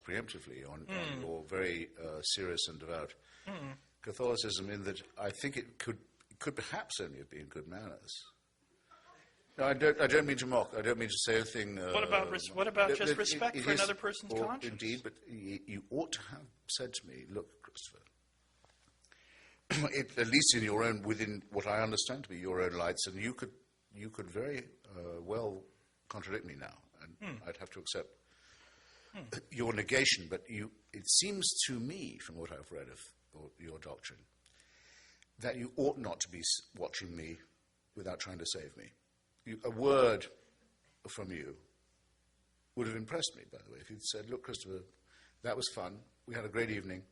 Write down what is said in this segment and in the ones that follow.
preemptively on your very serious and devout Catholicism, in that I think it could perhaps only have been good manners. No, I don't mean to mock. I don't mean to say anything. What about just respect for another person's conscience? Indeed, but you ought to have said to me, "Look, Christopher, at least in your own, within what I understand to be your own lights, and you could very well contradict me now, and I'd have to accept your negation. But it seems to me, from what I've read of your doctrine, that you ought not to be watching me without trying to save me. A word from you would have impressed me, by the way, if you'd said, look, Christopher, that was fun. We had a great evening.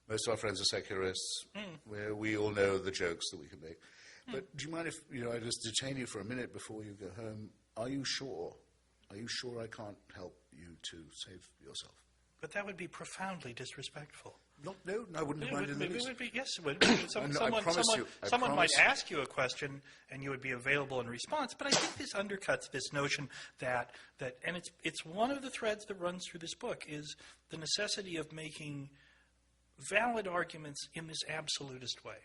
Most of our friends are secularists. Where we all know the jokes that we can make. But do you mind if I just detain you for a minute before you go home? Are you sure? Are you sure I can't help you to save yourself? But that would be profoundly disrespectful. No, I wouldn't mind in the least. Yes, it would. Someone might ask you a question, and you would be available in response. But I think this undercuts this notion that and it's one of the threads that runs through this book, is the necessity of making valid arguments in this absolutist way.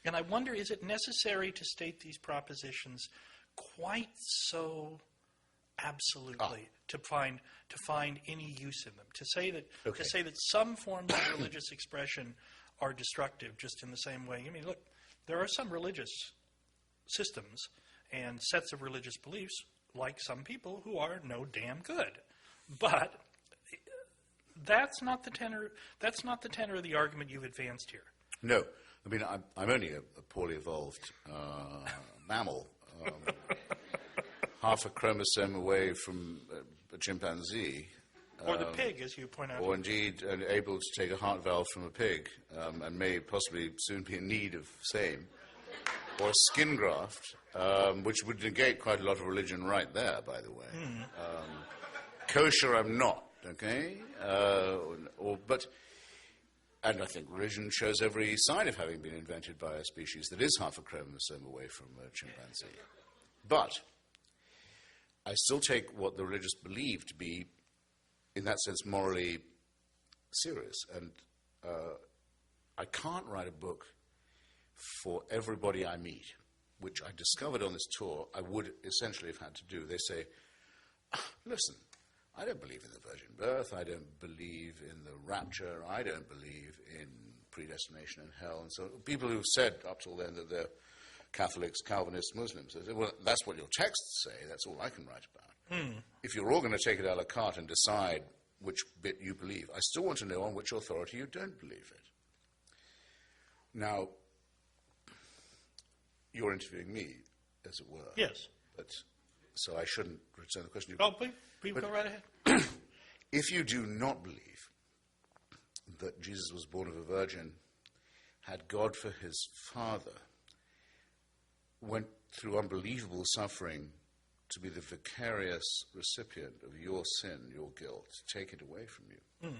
And I wonder, is it necessary to state these propositions quite so absolutely to find any use in them? To say that some forms of religious expression are destructive, just in the same way. I mean, look, there are some religious systems and sets of religious beliefs, like some people, who are no damn good. But that's not the tenor. That's not the tenor of the argument you've advanced here. No, I mean I'm only a poorly evolved mammal, half a chromosome away from a chimpanzee, or the pig, as you point out, or indeed able to take a heart valve from a pig, and may possibly soon be in need of same, or a skin graft, which would negate quite a lot of religion right there, by the way. Kosher, I'm not. Okay, and I think religion shows every sign of having been invented by a species that is half a chromosome away from a chimpanzee. But I still take what the religious believe to be, in that sense, morally serious. And I can't write a book for everybody I meet, which I discovered on this tour I would essentially have had to do. They say, listen, I don't believe in the virgin birth, I don't believe in the rapture, I don't believe in predestination and hell. And so people who've said up till then that they're Catholics, Calvinists, Muslims, they say, well, that's what your texts say, that's all I can write about. If you're all going to take it a la carte and decide which bit you believe, I still want to know on which authority you don't believe it. Now, you're interviewing me, as it were. Yes. So I shouldn't return the question. Oh, please go right ahead. If you do not believe that Jesus was born of a virgin, had God for his father, went through unbelievable suffering to be the vicarious recipient of your sin, your guilt, take it away from you,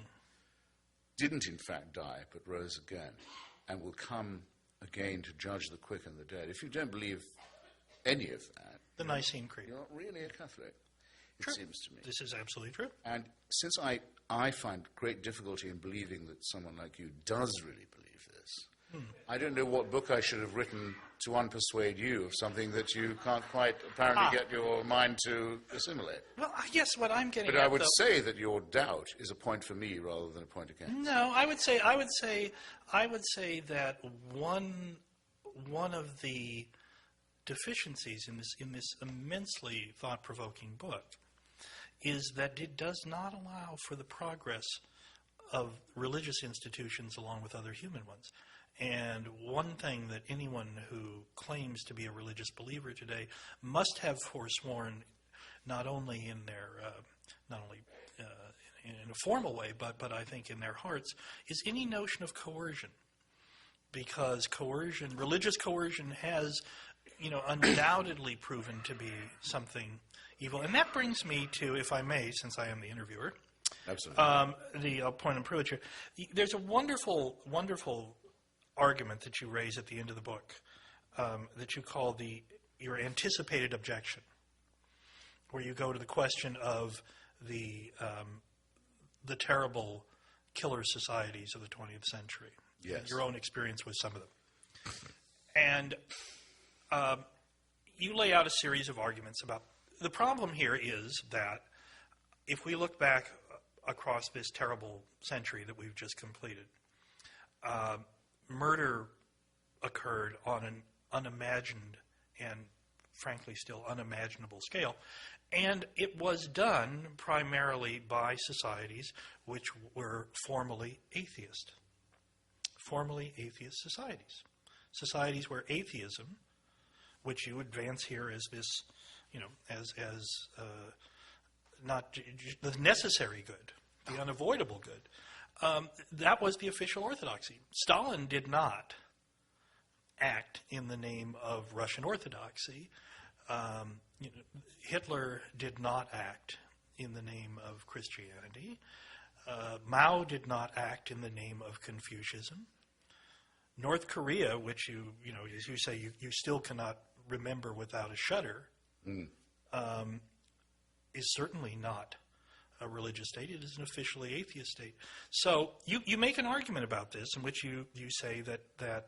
didn't in fact die, but rose again, and will come again to judge the quick and the dead. If you don't believe any of that, the Nicene Creed, you're not really a Catholic, it seems to me. This is absolutely true. And since I find great difficulty in believing that someone like you does really believe this, I don't know what book I should have written to unpersuade you of something that you can't quite apparently get your mind to assimilate. Well, I guess what I'm getting But at, I would say that your doubt is a point for me rather than a point against. No, I would say that one of the deficiencies in this immensely thought-provoking book is that it does not allow for the progress of religious institutions along with other human ones. And one thing that anyone who claims to be a religious believer today must have forsworn, not only in a formal way, but I think in their hearts, is any notion of coercion. Because religious coercion has, undoubtedly proven to be something evil. And that brings me to, if I may, since I am the interviewer, absolutely, the point of privilege here. There's a wonderful, wonderful argument that you raise at the end of the book that you call your anticipated objection, where you go to the question of the the terrible killer societies of the 20th century. Yes. Your own experience with some of them. And you lay out a series of arguments about the problem here is that if we look back across this terrible century that we've just completed, murder occurred on an unimagined and frankly still unimaginable scale. And it was done primarily by societies which were formerly atheist. Formerly atheist societies. Societies where atheism, which you advance here as this, as not the necessary good, the unavoidable good, that was the official orthodoxy. Stalin did not act in the name of Russian orthodoxy. Hitler did not act in the name of Christianity. Mao did not act in the name of Confucianism. North Korea, which as you say, you still cannot remember without a shudder, is certainly not a religious state. It is an officially atheist state. So you make an argument about this in which you say that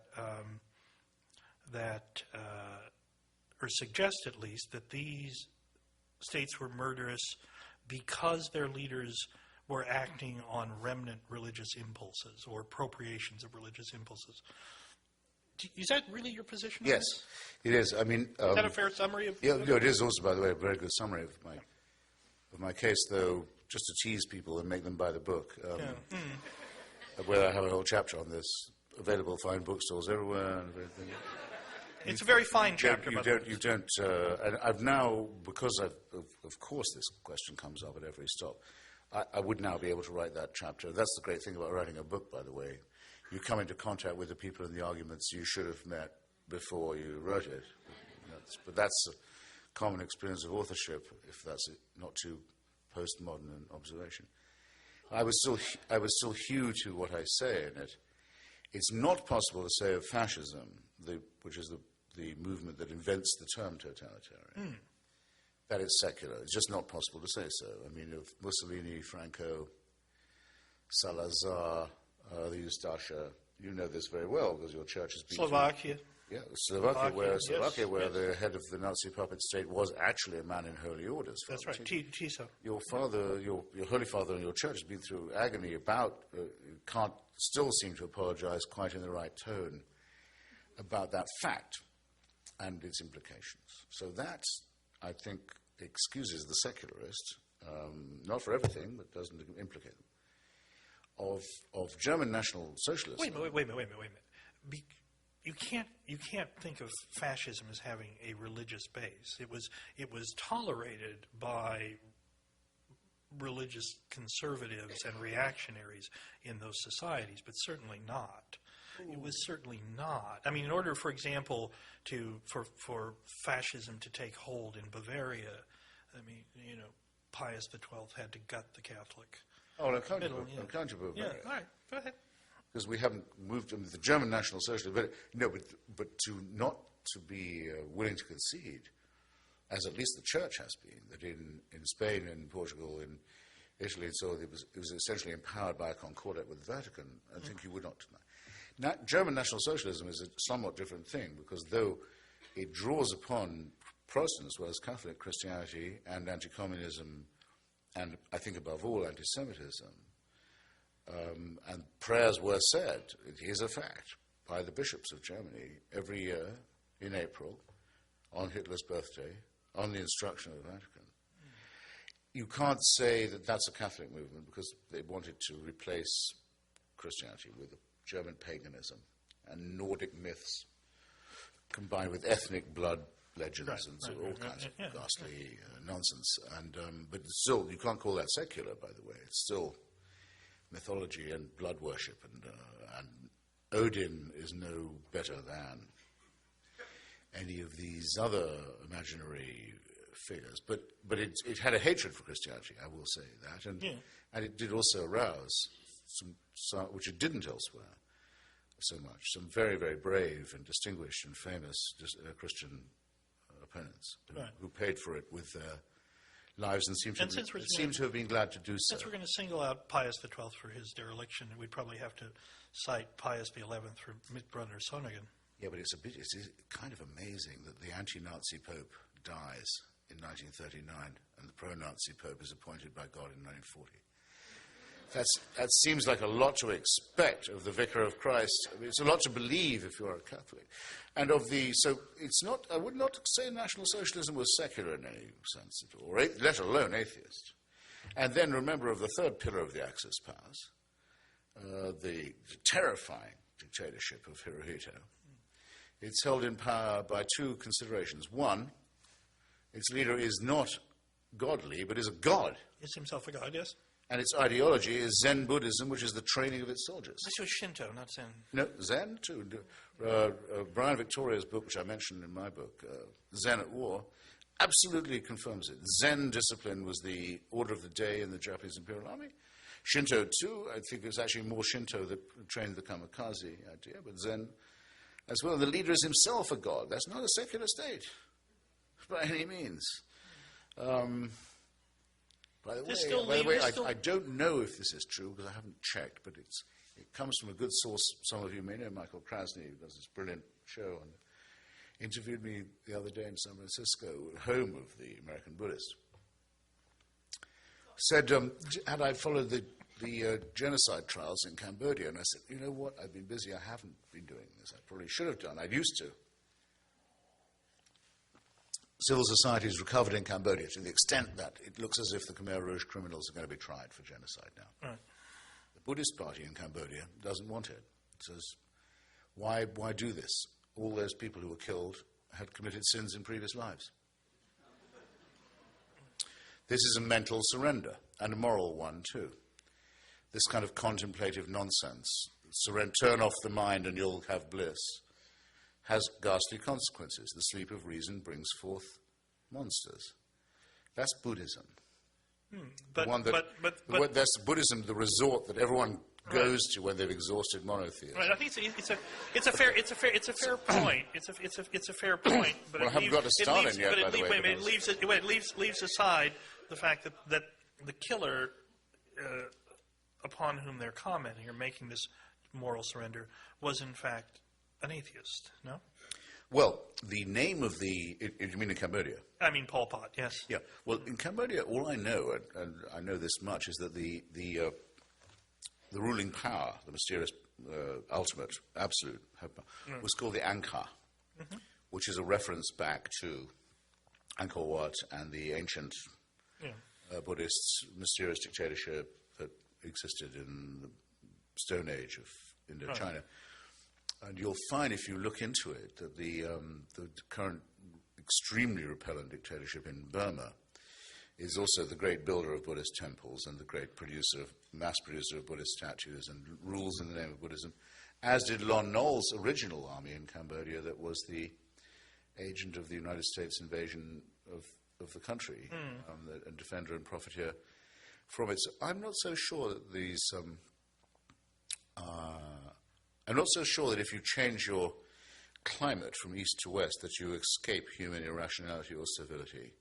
or suggest at least that these states were murderous because their leaders were acting on remnant religious impulses or appropriations of religious impulses. Is that really your position? Yes, it is. I mean, is that a fair summary of? Yeah, no, it is also, by the way, a very good summary of my case. Though, just to tease people and make them buy the book, where I have a whole chapter on this, available fine bookstores everywhere and everything. It's a very fine chapter. You don't. And I've now, because of course, this question comes up at every stop. I would now be able to write that chapter. That's the great thing about writing a book, by the way. You come into contact with the people in the arguments you should have met before you wrote it. But that's a common experience of authorship, if that's not too postmodern an observation. I was still hew to what I say in it. It's not possible to say of fascism, which is the movement that invents the term totalitarian, that it's secular. It's just not possible to say so. I mean, of Mussolini, Franco, Salazar, the Ustasha, you know this very well because your church has been Slovakia. Yeah, Slovakia, where the head of the Nazi puppet state was actually a man in holy orders. That's right, Tiso. Your father, your Holy Father and your church has been through agony about, can't still seem to apologize quite in the right tone about that fact and its implications. So that, I think, excuses the secularist, not for everything, but doesn't implicate them, of German National Socialism. Wait a minute. You can't think of fascism as having a religious base. It was tolerated by religious conservatives and reactionaries in those societies, but certainly not. It was certainly not. I mean, in order, for example, for fascism to take hold in Bavaria, I mean, Pius XII had to gut the Catholic. Oh, no, come to Bavaria. Yeah, all right, go ahead. Because we haven't moved into the German National Socialism, but not to be willing to concede, as at least the Church has been, that in Spain, in Portugal, in Italy, and so on, it was essentially empowered by a concordat with the Vatican. I think you would not deny. Now, German National Socialism is a somewhat different thing, because though it draws upon Protestant as well as Catholic Christianity and anti-communism, and I think above all anti-Semitism, and prayers were said, it is a fact, by the bishops of Germany every year in April, on Hitler's birthday, on the instruction of the Vatican. You can't say that that's a Catholic movement because they wanted to replace Christianity with German paganism and Nordic myths combined with ethnic blood legends and all kinds of ghastly nonsense. But still, you can't call that secular, by the way. It's still mythology and blood worship, and Odin is no better than any of these other imaginary figures. But it had a hatred for Christianity, I will say that, and it did also arouse some, which it didn't elsewhere so much, some very, very brave and distinguished and famous Christian opponents who paid for it with their lives and seem to have been glad to do so. Since we're going to single out Pius XII for his dereliction, we'd probably have to cite Pius XI for Mitbrunner Sonnegan. Yeah, but it's kind of amazing that the anti-Nazi Pope dies in 1939 and the pro-Nazi Pope is appointed by God in 1940. That seems like a lot to expect of the Vicar of Christ. I mean, it's a lot to believe if you're a Catholic. And so it's not, I would not say National Socialism was secular in any sense at all, let alone atheist. And then remember of the third pillar of the Axis powers, the terrifying dictatorship of Hirohito. It's held in power by two considerations. One, its leader is not godly, but is a god. Is himself a god, yes. And its ideology is Zen Buddhism, which is the training of its soldiers. This was Shinto, not Zen. No, Zen too. Brian Victoria's book, which I mentioned in my book, Zen at War, absolutely confirms it. Zen discipline was the order of the day in the Japanese Imperial Army. Shinto too, I think it was actually more Shinto that trained the kamikaze idea, but Zen as well. The leader is himself a god. That's not a secular state by any means. By the way, I don't know if this is true because I haven't checked, but it comes from a good source. Some of you may know Michael Krasny, who does this brilliant show, and interviewed me the other day in San Francisco, home of the American Buddhist. Said, had I followed the genocide trials in Cambodia, and I said, you know what, I've been busy, I haven't been doing this. I probably should have done. I'd used to. Civil society has recovered in Cambodia to the extent that it looks as if the Khmer Rouge criminals are going to be tried for genocide now. Right. The Buddhist party in Cambodia doesn't want it. It says, why do this? All those people who were killed had committed sins in previous lives. This is a mental surrender, and a moral one too. This kind of contemplative nonsense, turn off the mind and you'll have bliss, has ghastly consequences. The sleep of reason brings forth monsters. That's Buddhism. That's Buddhism, the resort that everyone goes to when they've exhausted monotheism. Right. I think it's a fair point. It's a fair point. But well, I haven't got to Stalin yet, by the way. It leaves aside the fact that the killer, upon whom they're commenting or making this moral surrender, was in fact an atheist, no? Well, the name of you mean in Cambodia? I mean Pol Pot, yes. Yeah. Well, in Cambodia, all I know, and I know this much, is that the ruling power, the mysterious, ultimate, absolute, was called the Angkar, which is a reference back to Angkor Wat and the ancient Buddhist mysterious dictatorship that existed in the Stone Age of Indochina. Right. And you'll find, if you look into it, that the current extremely repellent dictatorship in Burma is also the great builder of Buddhist temples and the great mass producer of Buddhist statues and rules in the name of Buddhism, as did Lon Nol's original army in Cambodia that was the agent of the United States invasion of the country, and defender and profiteer from it. So I'm not so sure that these... I'm not so sure that if you change your climate from east to west that you escape human irrationality or civility.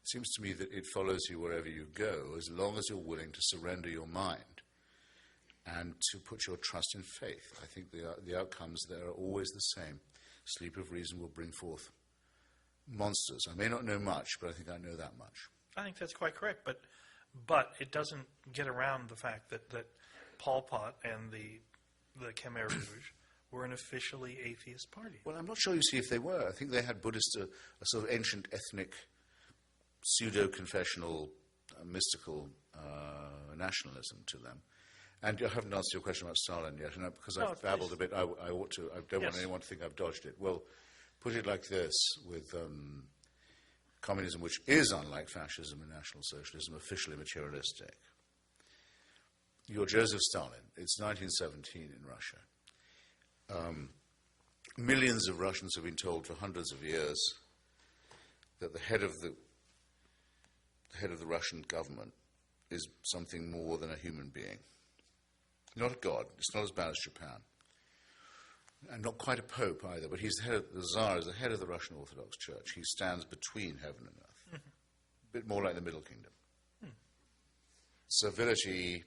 It seems to me that it follows you wherever you go as long as you're willing to surrender your mind and to put your trust in faith. I think the outcomes there are always the same. Sleep of reason will bring forth monsters. I may not know much, but I think I know that much. I think that's quite correct, but it doesn't get around the fact that Pol Pot and the Khmer Rouge were an officially atheist party. Well, I'm not sure, you see, if they were. I think they had Buddhist, a sort of ancient ethnic, pseudo-confessional, mystical nationalism to them. And I haven't answered your question about Stalin yet, and because I've babbled a bit, I ought to. I don't want anyone to think I've dodged it. Well, put it like this, with communism, which is, unlike fascism and National Socialism, officially materialistic. You're Joseph Stalin. It's 1917 in Russia. Millions of Russians have been told for hundreds of years that the head of the Russian government is something more than a human being. Not a god. It's not as bad as Japan. And not quite a pope either, but he's the Tsar is the head of the Russian Orthodox Church. He stands between heaven and earth. bit more like the Middle Kingdom. Servility